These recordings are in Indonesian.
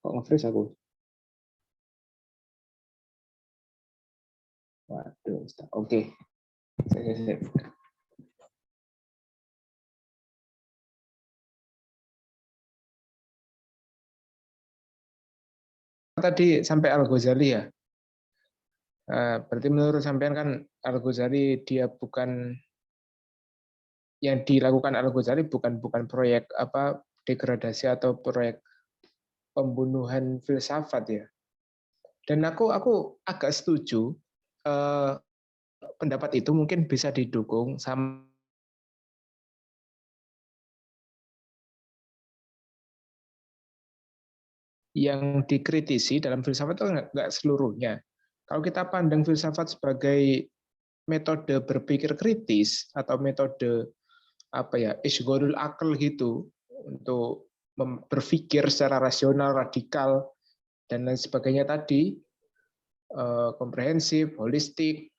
Kok nge-freeze aku? Waduh, oke. Tadi sampai Al-Ghazali ya. Berarti menurut sampean kan Al-Ghazali dia bukan, yang dilakukan Al-Ghazali bukan proyek apa degradasi atau proyek pembunuhan filsafat ya. Dan aku agak setuju, pendapat itu mungkin bisa didukung sama yang dikritisi dalam filsafat itu nggak seluruhnya. Kalau kita pandang filsafat sebagai metode berpikir kritis atau metode apa ya, isgholul akal gitu, untuk berpikir secara rasional, radikal dan lain sebagainya tadi, komprehensif, holistik,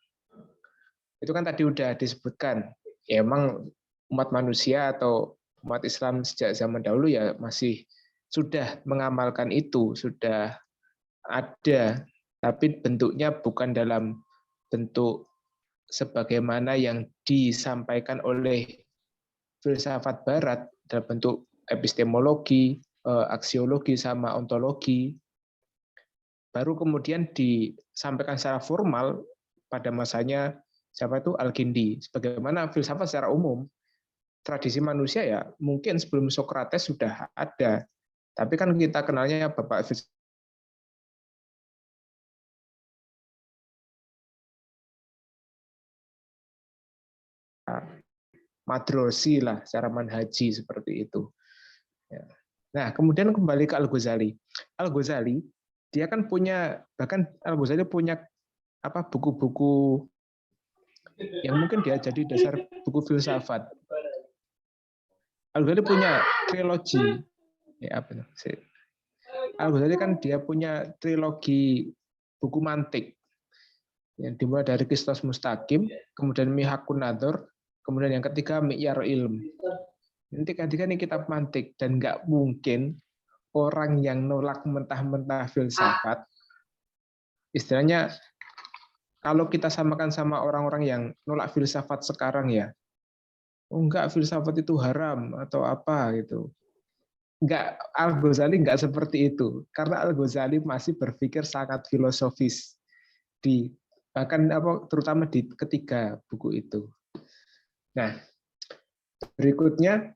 itu kan tadi udah disebutkan. Ya emang umat manusia atau umat Islam sejak zaman dahulu ya masih sudah mengamalkan itu, sudah ada, tapi bentuknya bukan dalam bentuk sebagaimana yang disampaikan oleh filsafat barat dalam bentuk epistemologi, aksiologi sama ontologi. Baru kemudian disampaikan secara formal pada masanya siapa itu Al-Kindi. Sebagaimana filsafat secara umum, tradisi manusia ya mungkin sebelum Sokrates sudah ada. Tapi kan kita kenalnya Bapak filsafat Madrosi lah, secara manhaji seperti itu. Ya. Nah, kemudian kembali ke Al-Ghazali. Al-Ghazali dia kan punya, bahkan Al-Ghazali punya apa buku-buku yang mungkin dia jadi dasar buku filsafat. Al-Ghazali punya trilogi. Ya, apa sih? Al-Ghazali kan dia punya trilogi buku mantik yang dimulai dari Qistos Mustaqim, kemudian Mihakun Nadhor, kemudian yang ketiga Mi'yar Ilm. Nanti ketiga ini kitab mantik, dan nggak mungkin orang yang nolak mentah-mentah filsafat, istilahnya kalau kita samakan sama orang-orang yang nolak filsafat sekarang ya, oh enggak, filsafat itu haram atau apa gitu. Enggak, Al-Ghazali enggak seperti itu. Karena Al-Ghazali masih berpikir sangat filosofis di bahkan apa terutama di ketiga buku itu. Nah, berikutnya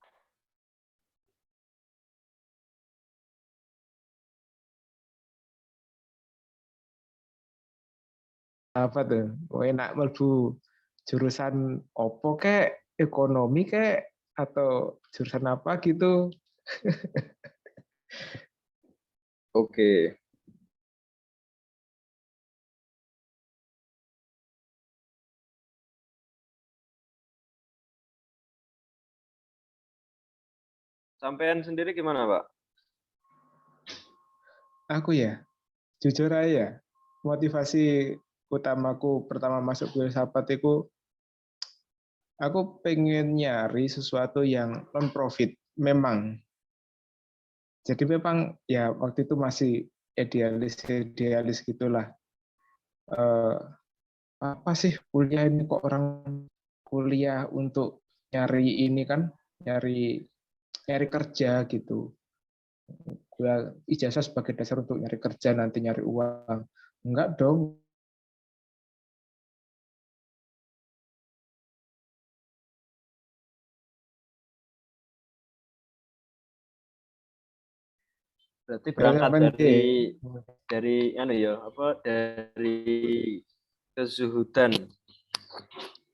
apa tuh? Oh, enak melbu jurusan opo kek, ekonomi kek, atau jurusan apa gitu. Oke. Sampean sendiri gimana, Pak? Aku ya, jujur aja, motivasi utamaku pertama masuk filsafat itu, aku pengen nyari sesuatu yang non profit memang. Jadi memang ya waktu itu masih idealis gitulah. Apa sih kuliah ini, kok orang kuliah untuk nyari ini kan, nyari nyari kerja gitu. Kuliah ijazah sebagai dasar untuk nyari kerja, nanti nyari uang. Enggak dong. Berarti berangkat Yang dari anu ya, apa dari kezuhudan.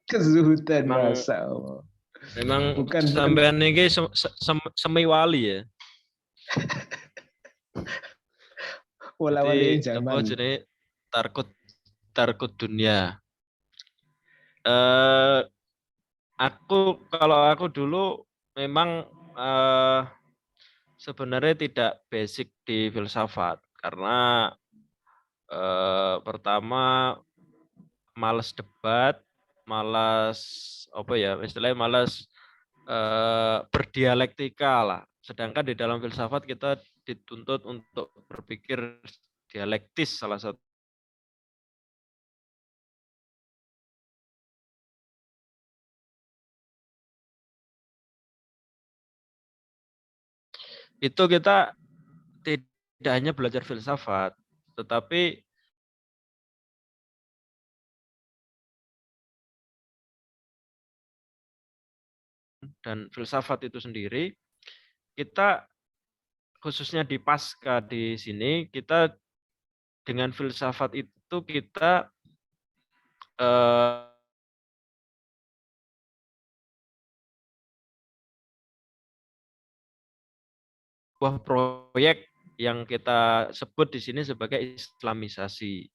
kezuhudan, Memang masa Allah. memang Bukan sampean ini semi wali ya. wala-wali Jadi apa zaman. jenis tarkut tarkut dunia. Eh kalau aku dulu memang sebenarnya tidak basic di filsafat karena pertama malas debat, malas apa ya istilahnya malas berdialektika lah. Sedangkan di dalam filsafat kita dituntut untuk berpikir dialektis salah satu. Itu kita tidak hanya belajar filsafat, tetapi dan filsafat itu sendiri, kita khususnya di pasca di sini, kita dengan filsafat itu kita sebuah proyek yang kita sebut di sini sebagai Islamisasi.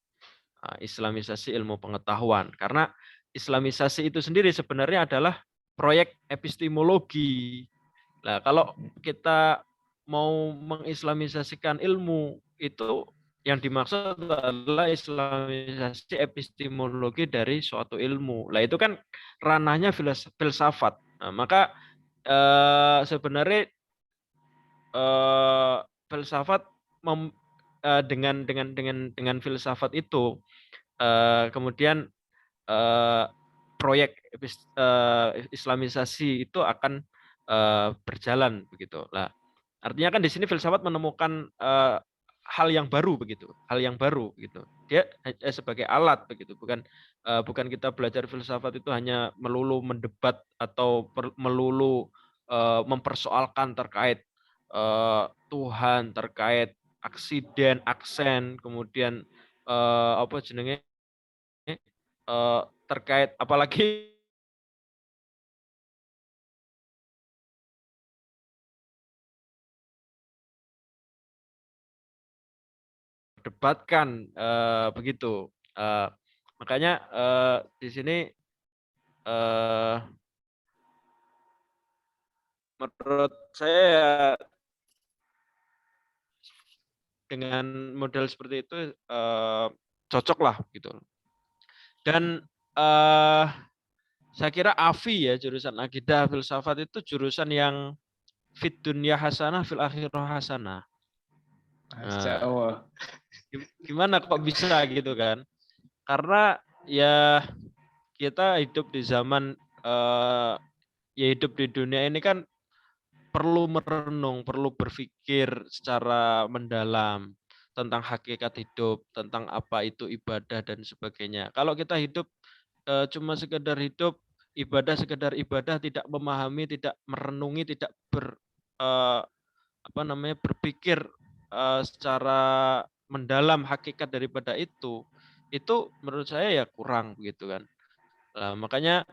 Islamisasi ilmu pengetahuan. Karena Islamisasi itu sendiri sebenarnya adalah proyek epistemologi. Nah, kalau kita mau mengislamisasikan ilmu, itu yang dimaksud adalah islamisasi epistemologi dari suatu ilmu. Nah, itu kan ranahnya filsafat. Nah, maka sebenarnya filsafat dengan filsafat itu kemudian proyek Islamisasi itu akan berjalan begitu. Nah, artinya kan di sini filsafat menemukan hal yang baru begitu, hal yang baru gitu. Dia sebagai alat begitu, bukan kita belajar filsafat itu hanya melulu mendebat atau melulu mempersoalkan terkait Tuhan, terkait aksiden, aksen, kemudian apa jenenge terkait apalagi debatkan begitu. Makanya di sini menurut saya dengan model seperti itu cocok lah gitu. Dan saya kira AFI ya, jurusan akidah filsafat itu jurusan yang fit dunia hasanah fil akhirah hasanah. Nah, gimana kok bisa gitu kan? Karena ya kita hidup di zaman ya hidup di dunia ini kan perlu merenung, perlu berpikir secara mendalam tentang hakikat hidup, tentang apa itu ibadah dan sebagainya. Kalau kita hidup cuma sekedar hidup, ibadah sekedar ibadah, tidak memahami, tidak merenungi, tidak berpikir secara mendalam hakikat daripada itu menurut saya ya kurang begitu kan. Nah, makanya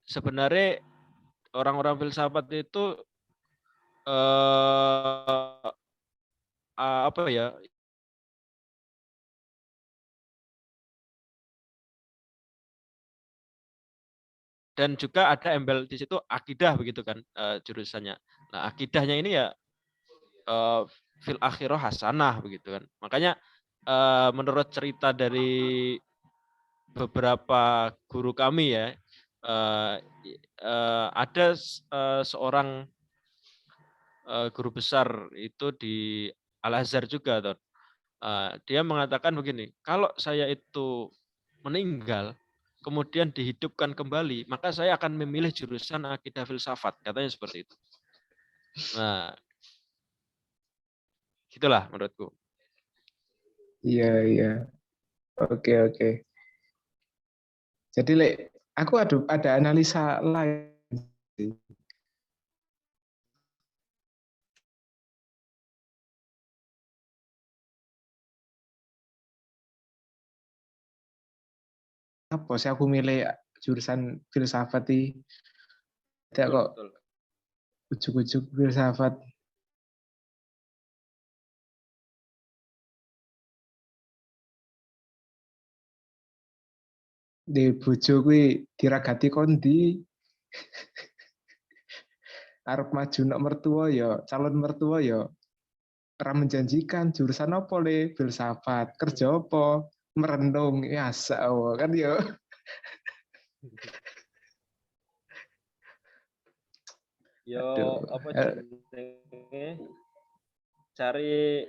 sebenarnya orang-orang filsafat itu apa ya? Dan juga ada embel di situ akidah begitu kan jurusannya. Nah, akidahnya ini ya fil akhirah hasanah begitu kan. Makanya menurut cerita dari beberapa guru kami ya, ada seorang guru besar itu di Al-Azhar juga, Ton. Dia mengatakan begini, kalau saya itu meninggal, kemudian dihidupkan kembali, maka saya akan memilih jurusan akidah filsafat, katanya seperti itu. Nah, gitulah menurutku. Iya, iya. Oke, oke. Jadi, aku ada analisa lain. Apa sih aku milih jurusan filsafat ini? Tidak kok ujuk-ujuk filsafat. Di bojo kuwi diragati kondi. Arep maju nok mertua ya, calon mertua ya ora menjanjikan. Jurusan apa le? Filsafat. Kerja apa? Merenung. Ya kan ya. Yo Aduh. apa jenenge? Cari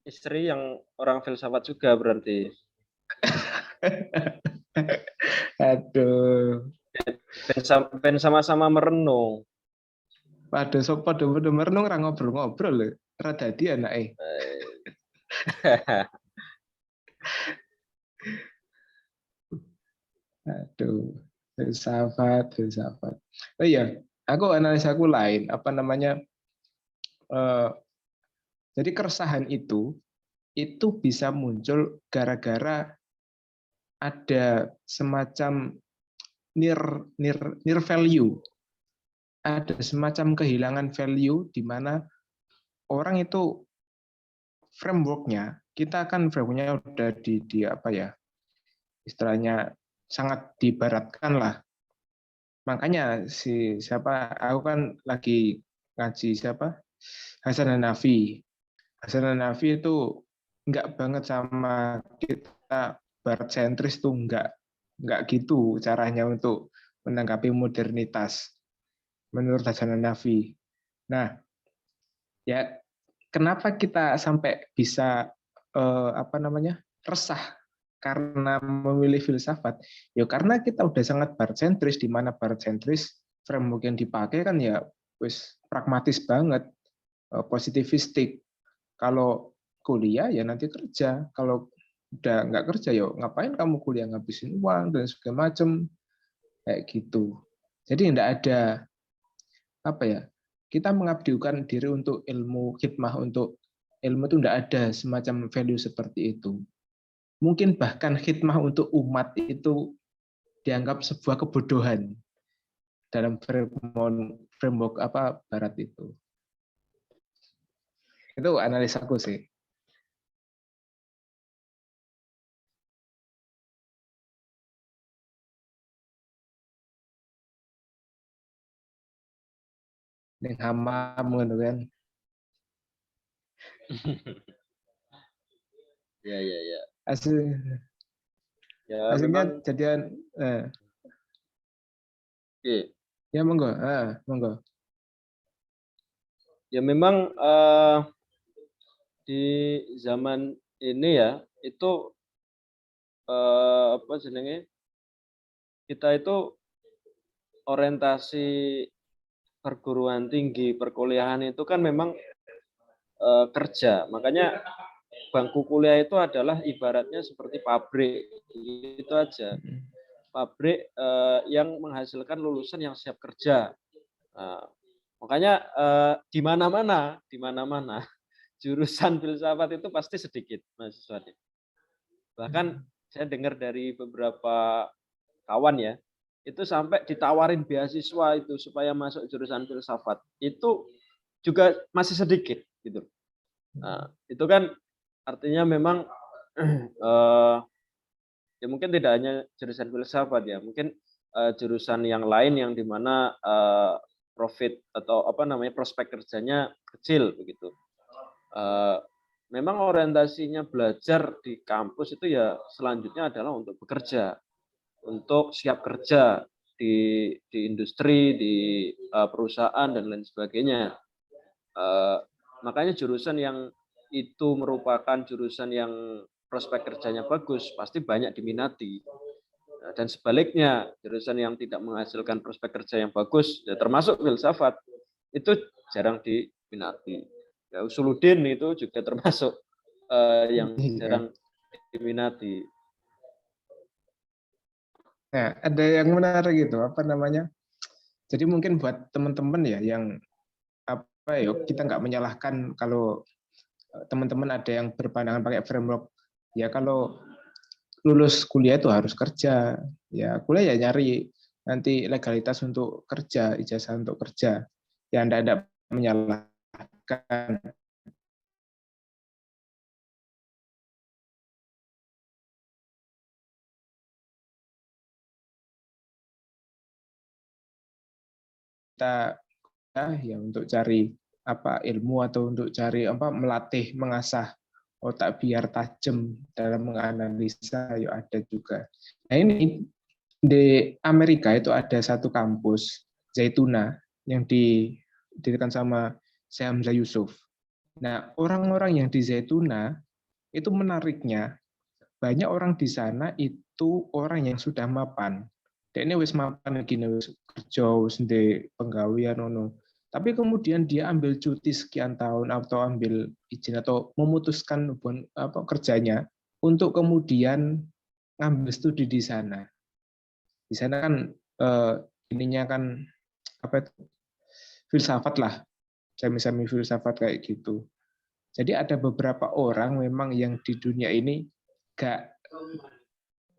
istri yang orang filsafat juga berarti. Aduh. Ben sama-sama merenung. Padha sapa padha merenung ra ngobrol-ngobrol lho. Ra dadi anake. Aduh, filsafat. Oh iya, aku analisaku lain. Apa namanya? Jadi keresahan itu bisa muncul gara-gara ada semacam near value. Ada semacam kehilangan value di mana orang itu frameworknya, kita kan frameworknya udah di apa ya, istilahnya sangat dibaratkan lah. Makanya aku kan lagi ngaji Hasan Hanafi. Hasan Hanafi itu nggak banget sama kita barat sentris tuh nggak gitu caranya untuk menanggapi modernitas menurut Hasan Hanafi. Nah, ya kenapa kita sampai bisa resah karena memilih filsafat? Ya karena kita udah sangat barat sentris, di mana barat sentris framework yang dipakai kan ya wis pragmatis banget, positivistik. Kalau kuliah ya nanti kerja, kalau udah nggak kerja ya ngapain kamu kuliah, ngabisin uang dan segala macam kayak gitu. Jadi tidak ada apa ya, kita mengabdikan diri untuk ilmu, khidmah untuk ilmu itu tidak ada semacam value seperti itu. Mungkin bahkan khidmah untuk umat itu dianggap sebuah kebodohan dalam framework barat itu. Itu analisaku sih. Ning hamam ngono kan. Ya. Hasilnya Memang jadian ya monggo, monggo. Ya memang di zaman ini ya itu apa jenenge, kita itu orientasi perguruan tinggi, perkuliahan itu kan memang kerja. Makanya bangku kuliah itu adalah ibaratnya seperti pabrik, itu aja. Pabrik yang menghasilkan lulusan yang siap kerja. Makanya di mana-mana jurusan filsafat itu pasti sedikit mahasiswanya. Bahkan saya dengar dari beberapa kawan ya, itu sampai ditawarin beasiswa itu supaya masuk jurusan filsafat. Itu juga masih sedikit gitu. Nah, itu kan artinya memang ya mungkin tidak hanya jurusan filsafat ya, mungkin jurusan yang lain yang dimana profit atau prospek kerjanya kecil begitu. Memang orientasinya belajar di kampus itu ya selanjutnya adalah untuk bekerja, untuk siap kerja di industri, di perusahaan dan lain sebagainya. Makanya jurusan yang itu merupakan jurusan yang prospek kerjanya bagus pasti banyak diminati. Dan sebaliknya, jurusan yang tidak menghasilkan prospek kerja yang bagus, ya termasuk filsafat, itu jarang diminati. Ya, Usuluddin itu juga termasuk yang jarang diminati. Nah, ada yang menarik gitu, jadi mungkin buat teman-teman ya yang kita nggak menyalahkan kalau teman-teman ada yang berpandangan pakai framework, ya kalau lulus kuliah itu harus kerja, ya kuliah ya nyari nanti legalitas untuk kerja, ijazah untuk kerja, ya Anda tidak menyalahkan. Kita ya untuk cari ilmu atau untuk cari melatih, mengasah otak biar tajam dalam menganalisa, ya ada juga. Nah ini di Amerika itu ada satu kampus, Zaytuna, yang didirikan sama Syekh Hamzah Yusuf. Nah, orang-orang yang di Zaituna itu menariknya, banyak orang di sana itu orang yang sudah mapan. Dan ini wis mapan gini, wis kerja, wis ndek penggawean ono. Tapi kemudian dia ambil cuti sekian tahun atau ambil izin atau memutuskan hubungan kerjanya untuk kemudian ngambil studi di sana. Di sana kan ininya kan apa itu, filsafat lah, semi-semi filsafat kayak gitu. Jadi ada beberapa orang memang yang di dunia ini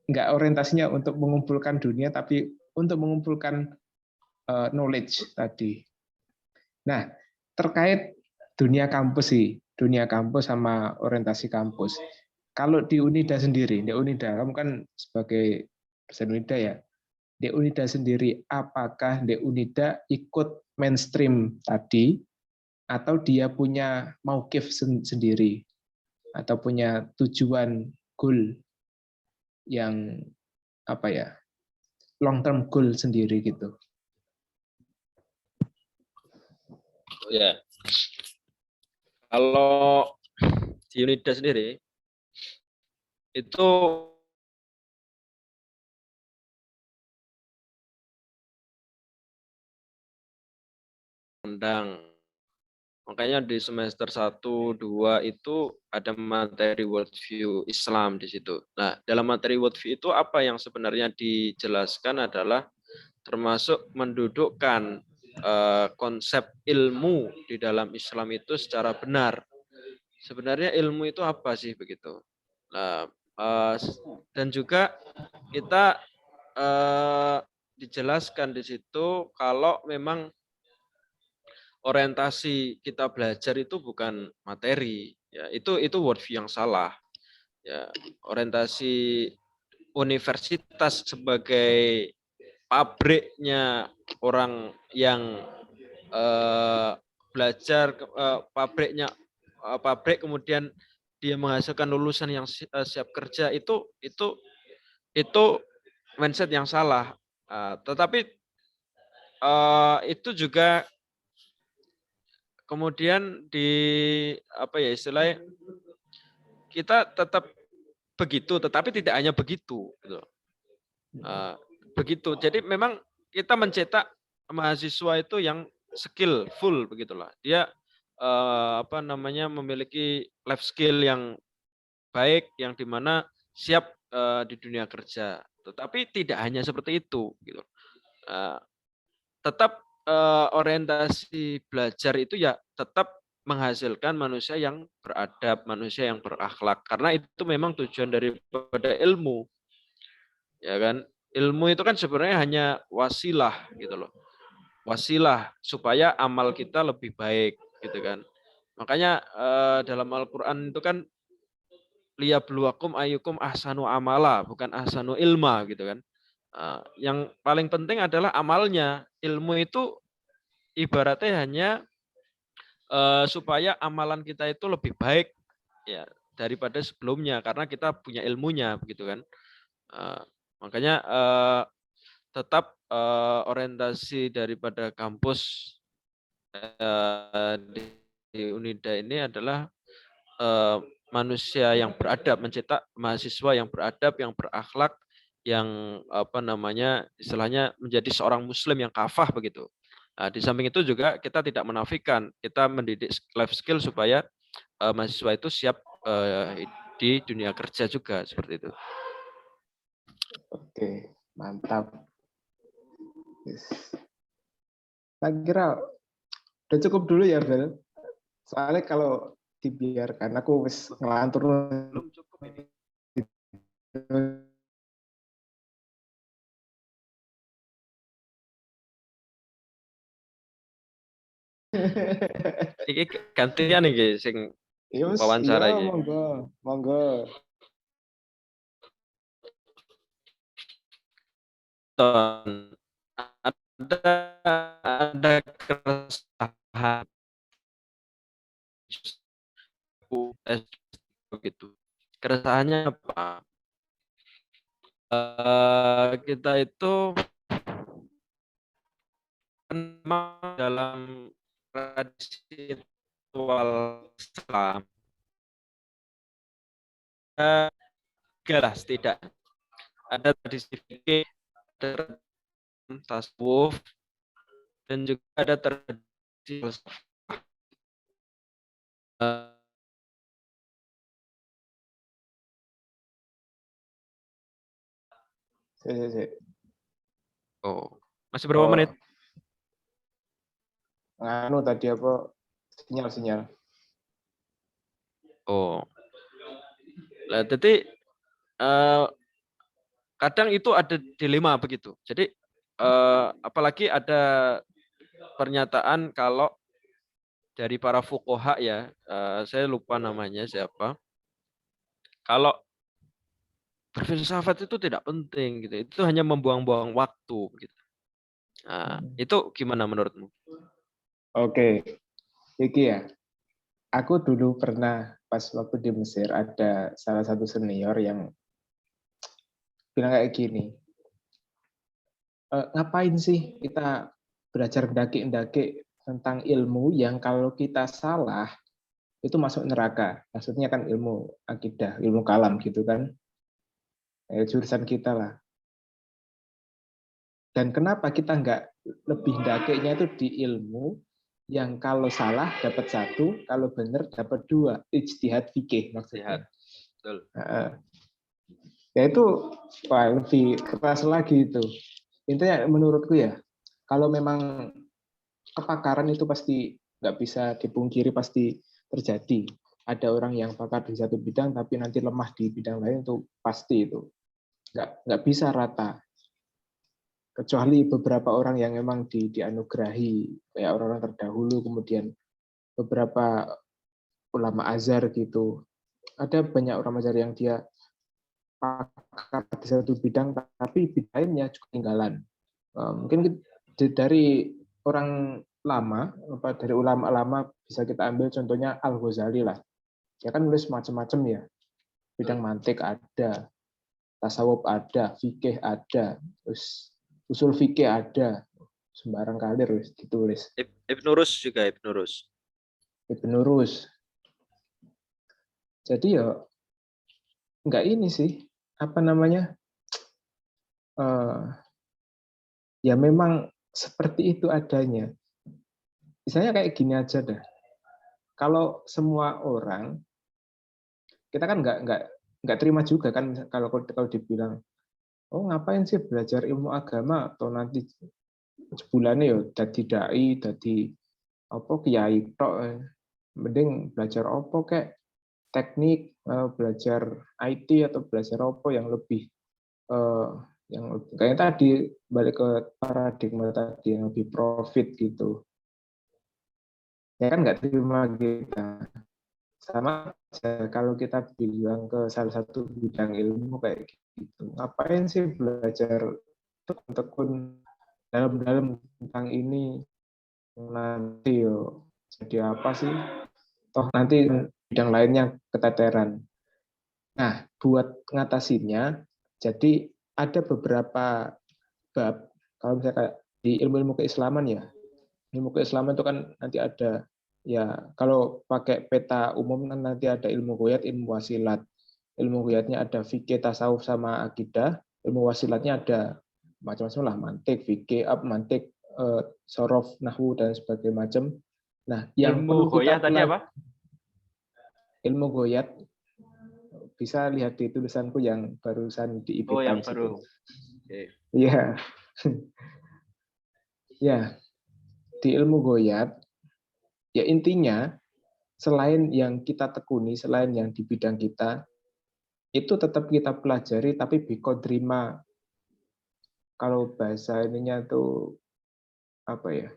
nggak orientasinya untuk mengumpulkan dunia, tapi untuk mengumpulkan knowledge tadi. Nah, terkait dunia kampus sih, dunia kampus sama orientasi kampus. Kalau di Unida sendiri, di Unida, kamu kan sebagai dosen Unida ya, di Unida sendiri, apakah di Unida ikut mainstream tadi, atau dia punya maukif sendiri, atau punya tujuan goal yang apa ya, long term goal sendiri gitu. Ya, kalau di Unida sendiri itu undang. Makanya di semester 1, 2 itu ada materi worldview Islam di situ. Nah, dalam materi worldview itu apa yang sebenarnya dijelaskan adalah termasuk mendudukkan konsep ilmu di dalam Islam itu secara benar. Sebenarnya ilmu itu apa sih begitu? Nah, dan juga kita dijelaskan di situ kalau memang orientasi kita belajar itu bukan materi, ya itu worldview yang salah. Ya, orientasi universitas sebagai pabriknya orang yang belajar, pabrik kemudian dia menghasilkan lulusan yang siap kerja, itu mindset yang salah. Tetapi itu juga kemudian apa ya istilahnya, kita tetap begitu, tetapi tidak hanya begitu, gitu. Begitu. Jadi memang kita mencetak mahasiswa itu yang skillful begitulah. Dia apa namanya, memiliki life skill yang baik, yang dimana siap di dunia kerja. Tetapi tidak hanya seperti itu, gitu. Tetap orientasi belajar itu ya tetap menghasilkan manusia yang beradab, manusia yang berakhlak. Karena itu memang tujuan daripada ilmu. Ya kan? Ilmu itu kan sebenarnya hanya wasilah gitu loh. Wasilah supaya amal kita lebih baik gitu kan. Makanya dalam Al-Qur'an itu kan liyabluwakum ayyukum ahsanu amala, bukan ahsanu ilma gitu kan. Yang paling penting adalah amalnya. Ilmu itu ibaratnya hanya supaya amalan kita itu lebih baik ya daripada sebelumnya karena kita punya ilmunya begitu kan. Makanya tetap orientasi daripada kampus di Unida ini adalah manusia yang beradab, mencetak mahasiswa yang beradab, yang berakhlak, yang apa namanya istilahnya menjadi seorang muslim yang kafah begitu. Nah, di samping itu juga kita tidak menafikan, kita mendidik life skill supaya mahasiswa itu siap di dunia kerja juga seperti itu. Oke, mantap. Yes. Saya kira udah cukup dulu ya, Bel. Soalnya kalau dibiarkan, aku wis ngelantur. Belum cukup ini. Iki gantian iki sing wawancara iya, iki. monggo, monggo. Ada keresahan begitu. Keresahannya apa? Kita itu memang dalam tradisi ritual Islam jelas tidak ada tradisi fikih, ada tasawuf, dan juga ada tradisi filsafat. Oh, masih berapa menit? Anu tadi apa sinyal. Oh, lah jadi kadang itu ada dilema begitu. Jadi apalagi ada pernyataan kalau dari para fuqaha ya, saya lupa namanya siapa. Kalau berfilsafat itu tidak penting gitu. Itu hanya membuang-buang waktu gitu. Nah, itu gimana menurutmu? Oke, iki ya. Aku dulu pernah pas waktu di Mesir ada salah satu senior yang bilang kayak gini, ngapain sih kita belajar mendaki-mendaki tentang ilmu yang kalau kita salah itu masuk neraka. Maksudnya kan ilmu akidah, ilmu kalam gitu kan. Jurusan kita lah. Dan kenapa kita nggak lebih dakinya itu di ilmu yang kalau salah dapat 1, kalau benar dapat 2, ijtihad fikih maksudnya. Betul. Ya itu lebih keras lagi itu. Intinya menurutku ya, kalau memang kepakaran itu pasti nggak bisa dipungkiri, pasti terjadi. Ada orang yang pakar di satu bidang tapi nanti lemah di bidang lain, itu pasti itu nggak bisa rata. Kecuali beberapa orang yang memang dianugerahi kayak orang-orang terdahulu, kemudian beberapa ulama azhar gitu. Ada banyak ulama azhar yang dia pakar di satu bidang tapi bidang lainnya juga ketinggalan. Mungkin dari orang lama, dari ulama lama bisa kita ambil contohnya Al-Ghazali lah. Dia kan nulis macam-macam ya. Bidang mantik ada, tasawuf ada, fikih ada, terus usul fikih ada, sembarang kali ditulis. Ibnu Rus juga, Ibnu Rus. Ibnu Rus. Jadi ya nggak ini sih, apa namanya, ya memang seperti itu adanya. Misalnya kayak gini aja dah. Kalau semua orang, kita kan nggak terima juga kan kalau dibilang, oh ngapain sih belajar ilmu agama atau nanti sebulannya ya jadi dai, jadi apa kiai tok, mending belajar apa kayak teknik, belajar IT atau belajar apa yang lebih yang kayak tadi balik ke paradigma tadi yang lebih profit gitu. Ya kan nggak terima kita. Sama kalau kita bilang ke salah satu bidang ilmu kayak gitu, ngapain sih belajar tekun dalam-dalam tentang ini, nanti yo jadi apa sih, toh nanti bidang lainnya keteteran. Nah, buat ngatasinnya, jadi ada beberapa bab, kalau misalnya kayak di ilmu-ilmu keislaman ya, ilmu keislaman itu kan nanti ada, ya kalau pakai peta umum kan nanti ada ilmu ghoyat, ilmu wasilat. Ilmu ghoyatnya ada fikih, tasawuf, sama akidah. Ilmu wasilatnya ada macam-macam lah, mantik, fikih, mantik, sorof, nahwu, dan sebagainya macam. Nah, yang Ilmu perlu goyah kita tadi apa? ilmu ghoyat, bisa lihat di tulisanku yang barusan di IB Oh, yang Times baru. itu. Okay. Iya. Ya, di ilmu ghoyat, ya intinya selain yang kita tekuni, selain yang di bidang kita, itu tetap kita pelajari, tapi bikodrima. Kalau bahasa ininya tuh apa ya?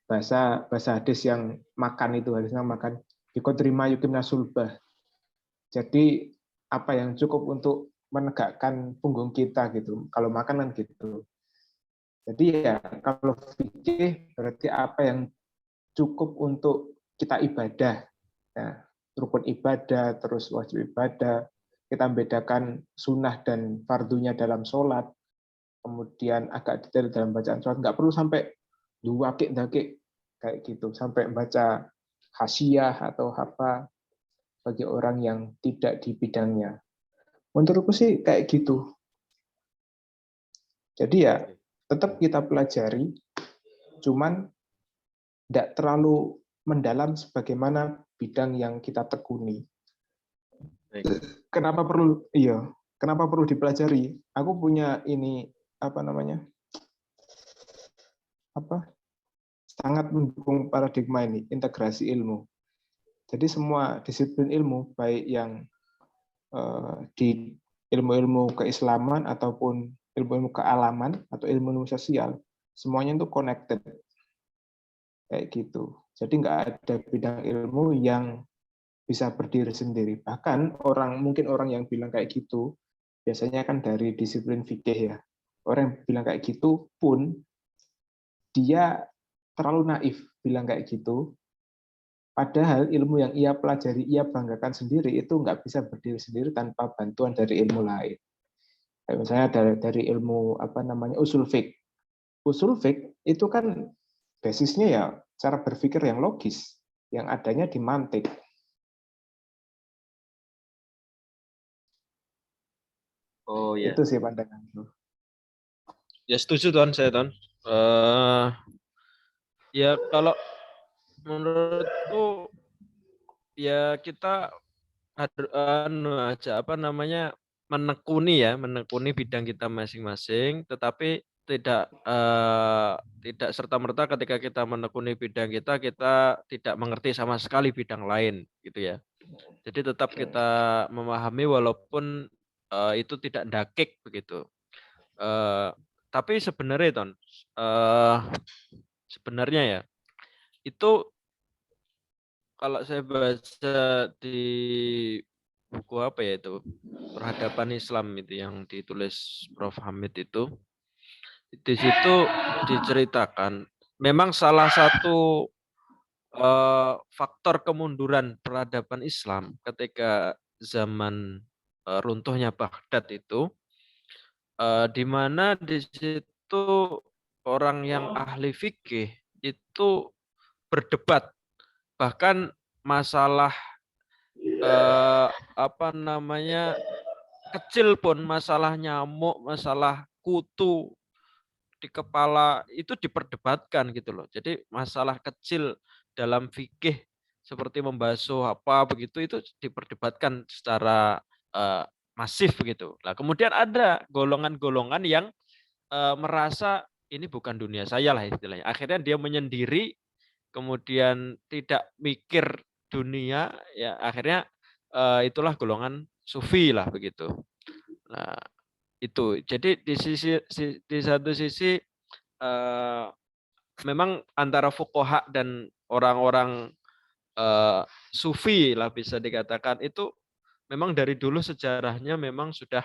Bahasa hadis yang makan itu harusnya makan bikodrima yukimna sulbah. Jadi apa yang cukup untuk menegakkan punggung kita gitu. Kalau makan kan gitu. Jadi ya kalau fikih berarti apa yang cukup untuk kita ibadah. Ya, rukun ibadah, terus wajib ibadah. Kita membedakan sunnah dan fardunya dalam sholat. Kemudian agak detail dalam bacaan sholat. Nggak perlu sampai duwakik-dakik kayak gitu sampai baca hasyiah atau apa bagi orang yang tidak di bidangnya. Menurutku sih kayak gitu. Jadi ya tetap kita pelajari, cuman tidak terlalu mendalam sebagaimana bidang yang kita tekuni. Kenapa perlu? Iya, kenapa perlu dipelajari? Aku punya ini apa namanya? Sangat mendukung paradigma ini, integrasi ilmu. Jadi semua disiplin ilmu, baik yang di ilmu-ilmu keislaman ataupun ilmu-ilmu kealaman atau ilmu-ilmu sosial, semuanya itu connected kayak gitu. Jadi nggak ada bidang ilmu yang bisa berdiri sendiri. Bahkan mungkin orang yang bilang kayak gitu biasanya kan dari disiplin fikih ya. Orang yang bilang kayak gitu pun dia terlalu naif bilang kayak gitu. Padahal ilmu yang ia pelajari, ia banggakan sendiri itu nggak bisa berdiri sendiri tanpa bantuan dari ilmu lain. Kayak misalnya dari ilmu apa namanya usul fiqh. Usul fiqh itu kan basisnya ya cara berpikir yang logis, yang adanya di mantik. Oh ya. Itu sih pandanganku. Ya setuju Ton, saya Ton. Ya kalau menurutku ya kita aja apa namanya menekuni bidang kita masing-masing, tetapi tidak serta-merta ketika kita menekuni bidang kita tidak mengerti sama sekali bidang lain gitu ya. Jadi tetap kita memahami walaupun itu tidak dakik begitu. Tapi sebenarnya Ton, sebenarnya ya itu kalau saya baca di buku apa ya itu Peradaban Islam itu yang ditulis Prof. Hamid itu di situ diceritakan memang salah satu faktor kemunduran peradaban Islam ketika zaman runtuhnya Baghdad itu di mana di situ orang yang ahli fikih itu berdebat bahkan masalah apa namanya kecil pun masalah nyamuk, masalah kutu di kepala itu diperdebatkan gitu loh. Jadi masalah kecil dalam fikih seperti membasuh apa begitu itu diperdebatkan secara masif begitu. Nah, kemudian ada golongan-golongan yang merasa ini bukan dunia saya lah istilahnya. Akhirnya dia menyendiri kemudian tidak mikir dunia ya akhirnya itulah golongan sufi lah begitu. Nah, itu. Jadi di satu sisi memang antara fuqaha dan orang-orang sufi lah bisa dikatakan itu memang dari dulu sejarahnya memang sudah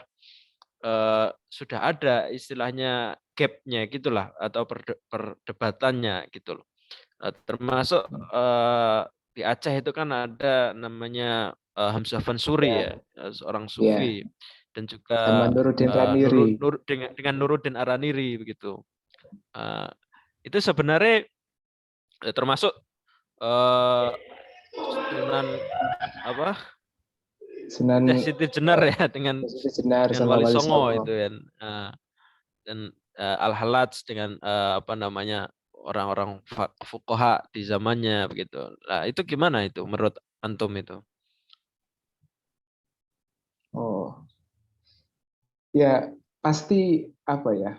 ada istilahnya gap-nya gitulah atau perdebatannya gitu loh. Termasuk di Aceh itu kan ada namanya Hamzah Fansuri ya, seorang sufi dan juga Sama Nuruddin Raniri. dengan Nuruddin Araniri begitu. Itu sebenarnya termasuk Sunan apa? Sunan Siti Jenar ya dengan Jenar sama Wali Wali Songo Songo. itu kan. Dan Al-Halaj dengan apa namanya orang-orang fuqaha di zamannya begitu. Nah, itu gimana itu menurut antum itu? Oh, ya pasti apa ya?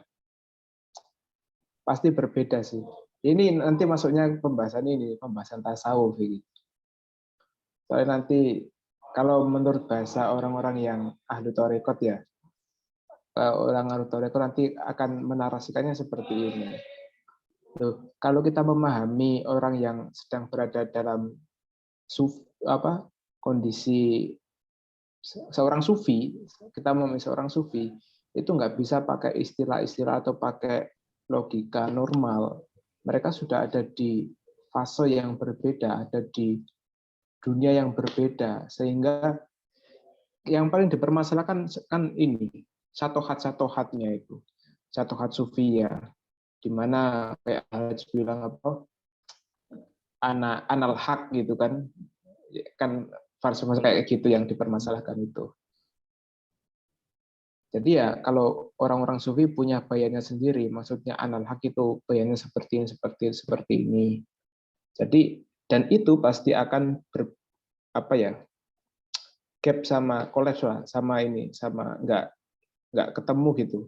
Pasti berbeda sih. Ini nanti masuknya pembahasan tasawuf ini. Soalnya nanti kalau menurut bahasa orang-orang yang ahli tarekat ya, orang ahli tarekat nanti akan menarasikannya seperti ini. Tuh, kalau kita memahami orang yang sedang berada dalam kondisi seorang sufi, kita memahami seorang sufi itu nggak bisa pakai istilah-istilah atau pakai logika normal. Mereka sudah ada di fase yang berbeda, ada di dunia yang berbeda, sehingga yang paling dipermasalahkan kan ini satohat-satohatnya itu, satohat sufia, di mana kayak Hajj bilang apa anal hak gitu kan falsafah kayak gitu yang dipermasalahkan itu. Jadi ya kalau orang-orang sufi punya bayannya sendiri, maksudnya anal hak itu bayannya seperti ini. Jadi dan itu pasti akan gap sama kolaps lah, sama nggak ketemu gitu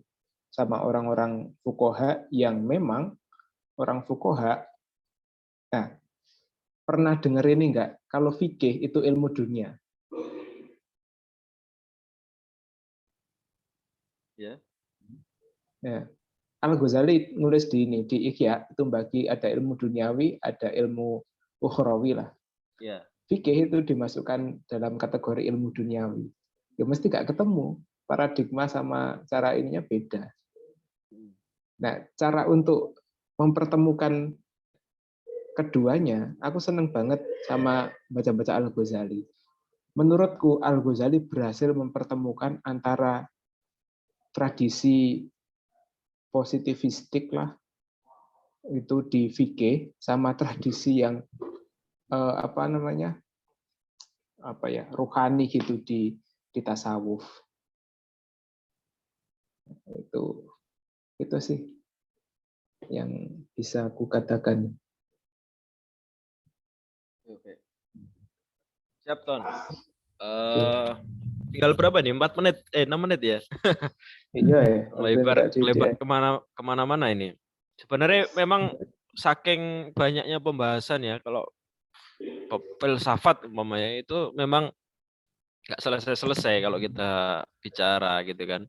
sama orang-orang fuqaha yang memang orang fuqaha. Nah, pernah dengar ini nggak? Kalau fikih itu ilmu dunia. Ya. Ya. Al-Ghazali nulis di Ihya itu bagi ada ilmu duniawi, ada ilmu ukhrawi lah. Ya. Fikih itu dimasukkan dalam kategori ilmu duniawi. Ya mesti nggak ketemu. Paradigma sama cara ininya beda. Nah, cara untuk mempertemukan keduanya, aku seneng banget sama baca-baca Al-Ghazali. Menurutku Al-Ghazali berhasil mempertemukan antara tradisi positivistik lah itu di fikih sama tradisi yang ruhani gitu di tasawuf. Itu sih yang bisa aku katakan. Oke. Siap, Ton. Tinggal berapa nih? 4 menit? 6 menit ya? Iya ya. Lebar kemana-mana ini. Sebenarnya memang saking banyaknya pembahasan ya, kalau filsafat umpamanya itu memang nggak selesai-selesai kalau kita bicara gitu kan.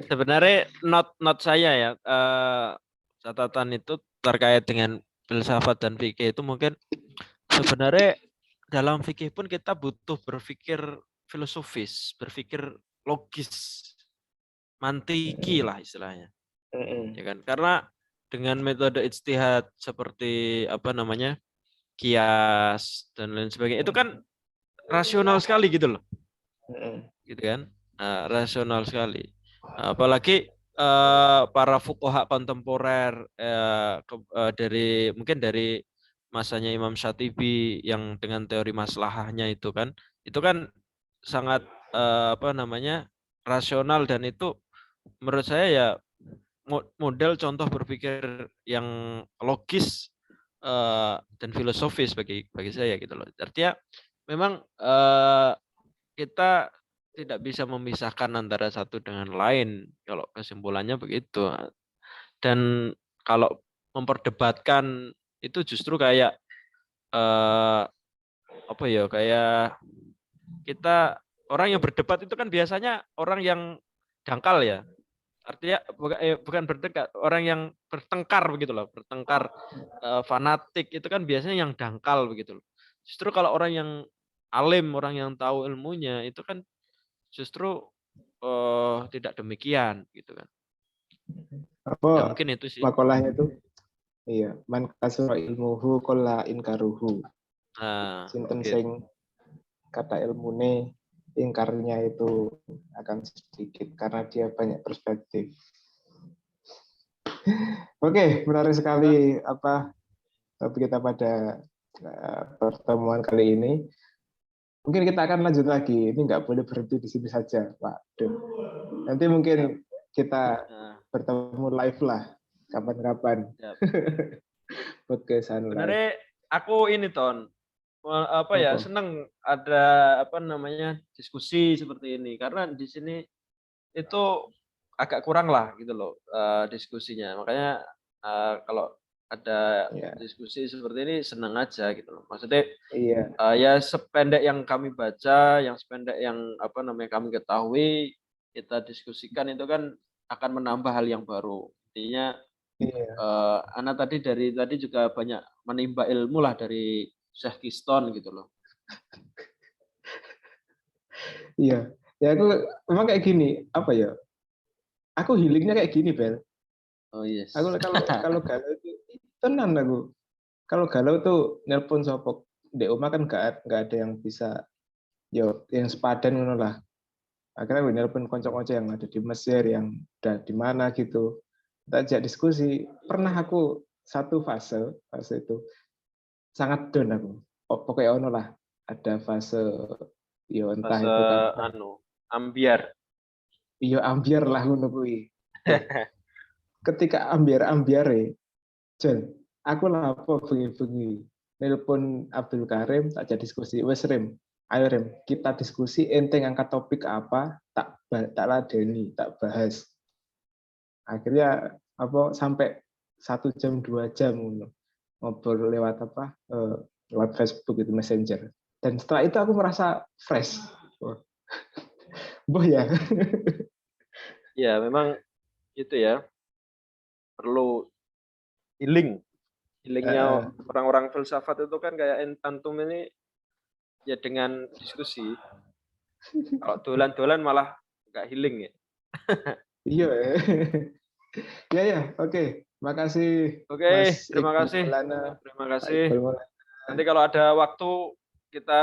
Sebenarnya not saya ya, catatan itu terkait dengan filsafat dan fikih itu mungkin sebenarnya dalam fikih pun kita butuh berpikir filosofis, berpikir logis, mantiki lah istilahnya. Ya kan? Karena dengan metode ijtihad seperti kias dan lain sebagainya itu kan rasional sekali gitu loh. Gitu kan? Rasional sekali. Apalagi para fuqaha kontemporer dari masanya Imam Syatibi yang dengan teori maslahahnya itu kan sangat rasional, dan itu menurut saya ya model contoh berpikir yang logis dan filosofis bagi saya gitu loh. Artinya memang kita tidak bisa memisahkan antara satu dengan lain kalau kesimpulannya begitu. Dan kalau memperdebatkan itu justru kayak kayak kita orang yang berdebat itu kan biasanya orang yang dangkal ya. Artinya bukan berdebat, orang yang bertengkar begitu loh, bertengkar fanatik itu kan biasanya yang dangkal begitu loh. Justru kalau orang yang alim, orang yang tahu ilmunya itu kan justru tidak demikian gitu kan. Ya, mungkin itu sih. Makalahnya itu iya, man kasra ilmuhu qalla inkaruhu. Sinten sing kata ilmune ingkarnya itu akan sedikit karena dia banyak perspektif. Oke, menarik sekali topik kita pada pertemuan kali ini. Mungkin kita akan lanjut lagi. Ini nggak boleh berhenti di sini saja, Waduh. Nanti mungkin kita bertemu live lah kapan-kapan. Podcastan live. Sebenarnya aku ini Ton, senang ada diskusi seperti ini, karena di sini itu agak kurang lah gitu loh diskusinya. Makanya kalau ada diskusi seperti ini senang aja gitu loh. Maksudnya ya sependek yang kami baca, yang sependek yang kami ketahui, kita diskusikan itu kan akan menambah hal yang baru. Intinya Ana tadi juga banyak menimba ilmu lah dari Syekh Kiston gitu loh. Iya, ya aku memang kayak gini, aku healingnya kayak gini, Bel. Oh yes. Aku kalau galau itu tenang aku. Kalau galau tuh nelpon sopok di rumah kan nggak ada yang bisa yang sepadan ngono lah. Akhirnya gue nelpon konco-konco yang ada di Mesir, yang udah di mana gitu. Kita ajak diskusi. Pernah aku satu fase itu sangat down aku. Pokoknya ono lah, ada fase yo entah Fase itu karena ambiar. yo ambiar lah ngono kuwi. Ketika ambiar-ambiare, Jon, aku lapo bengi-bengi nelpon Abdul Karim tak jadi diskusi. Wes Rim, ayo Rim, kita diskusi ente ngangkat topik apa, tak ladeni, tak bahas. Akhirnya apa sampai 1 jam 2 jam ngobrol lewat apa lewat Facebook itu Messenger. Dan setelah itu aku merasa fresh. Boh ya. Ya, memang itu ya. Perlu healing. Healingnya orang-orang filsafat itu kan kayak antum ini ya dengan diskusi. Kalau dolan-dolan malah nggak healing ya. Iya. Ya, oke. Makasih Oke, Mas terima Iqbal kasih. Maulana. Terima Pak kasih. Iqbal Maulana. Nanti kalau ada waktu kita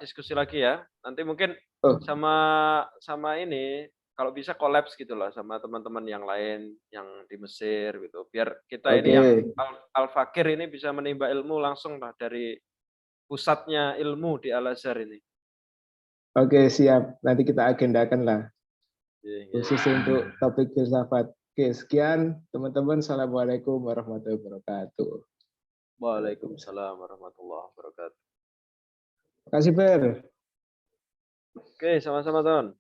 diskusi lagi ya. Nanti mungkin Oh, sama ini kalau bisa kolaps gitu lah sama teman-teman yang lain yang di Mesir gitu. Biar kita ini yang oke. Al-Fakir ini bisa menimba ilmu langsung lah dari pusatnya ilmu di Al-Azhar ini. Oke, siap. Nanti kita agendakan lah. Iya. Khusus untuk topik filsafat. Oke, sekian teman-teman. Assalamualaikum warahmatullahi wabarakatuh. Waalaikumsalam warahmatullahi wabarakatuh. Terima kasih, Ber. Oke, sama-sama, Ton.